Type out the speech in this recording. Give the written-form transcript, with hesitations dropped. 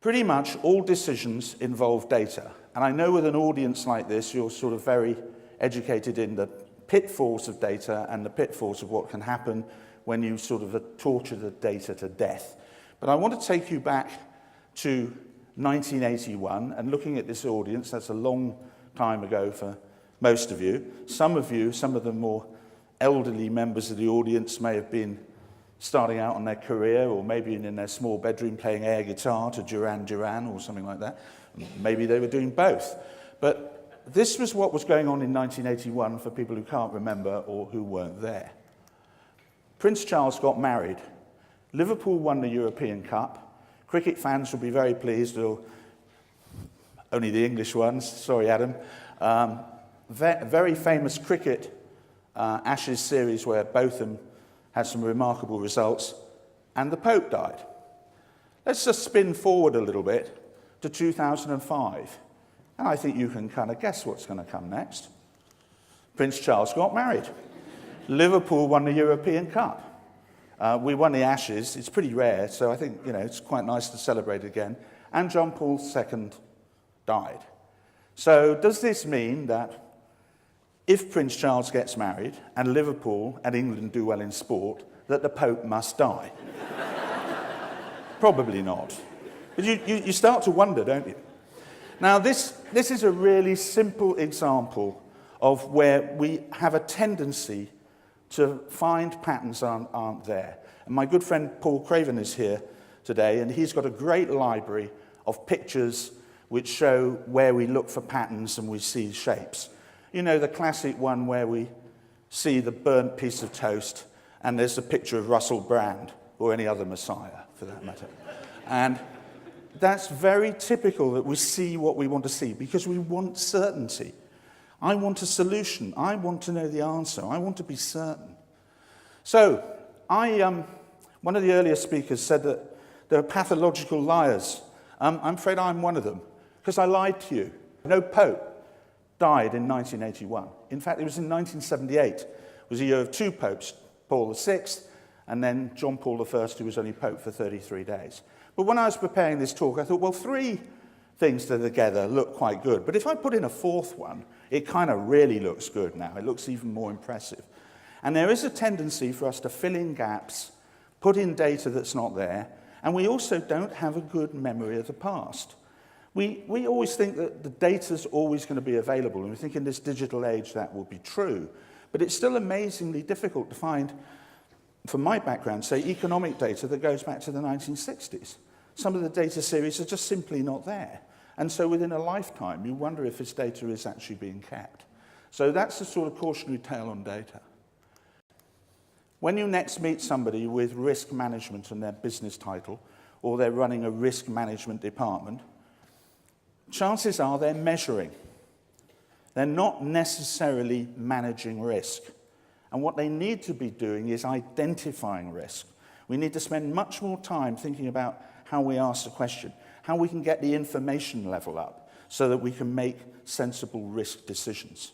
Pretty much all decisions involve data. And I know with an audience like this, you're sort of very educated in the pitfalls of data and the pitfalls of what can happen when you sort of torture the data to death. But I want to take you back to 1981, and looking at this audience, that's a long time ago for most of you. Some of the more elderly members of the audience may have been starting out on their career, or maybe in their small bedroom playing air guitar to Duran Duran or something like that. Maybe they were doing both. But this was what was going on in 1981 for people who can't remember or who weren't there. Prince Charles got married. Liverpool won the European Cup. Cricket fans will be very pleased, or only the English ones, sorry Adam. Very famous cricket Ashes series where Botham had some remarkable results, and the Pope died. Let's just spin forward a little bit to 2005, and I think you can kind of guess what's going to come next. Prince Charles got married. Liverpool won the European Cup. We won the Ashes. It's pretty rare, so I think it's quite nice to celebrate again. And John Paul II died. So does this mean that if Prince Charles gets married and Liverpool and England do well in sport, that the Pope must die? Probably not. But you start to wonder, don't you? Now, this is a really simple example of where we have a tendency to find patterns aren't there. And my good friend Paul Craven is here today, and he's got a great library of pictures which show where we look for patterns and we see shapes. You know, the classic one where we see the burnt piece of toast and there's a picture of Russell Brand, or any other Messiah for that matter. And that's very typical that we see what we want to see because we want certainty. I want a solution. I want to know the answer. I want to be certain. So, one of the earlier speakers said that there are pathological liars. I'm afraid I'm one of them because I lied to you. No Pope died in 1981. In fact, it was in 1978. It was a year of two popes, Paul VI, and then John Paul I, who was only Pope for 33 days. But when I was preparing this talk, I thought, well, three things together look quite good. But if I put in a fourth one, it kind of really looks good now. It looks even more impressive. And there is a tendency for us to fill in gaps, put in data that's not there, and we also don't have a good memory of the past. We always think that the data's always going to be available, and we think in this digital age that will be true. But it's still amazingly difficult to find, from my background, say, economic data that goes back to the 1960s. Some of the data series are just simply not there. And so within a lifetime, you wonder if this data is actually being kept. So that's the sort of cautionary tale on data. When you next meet somebody with risk management in their business title, or they're running a risk management department, chances are they're measuring. They're not necessarily managing risk. And what they need to be doing is identifying risk. We need to spend much more time thinking about how we ask the question, how we can get the information level up so that we can make sensible risk decisions.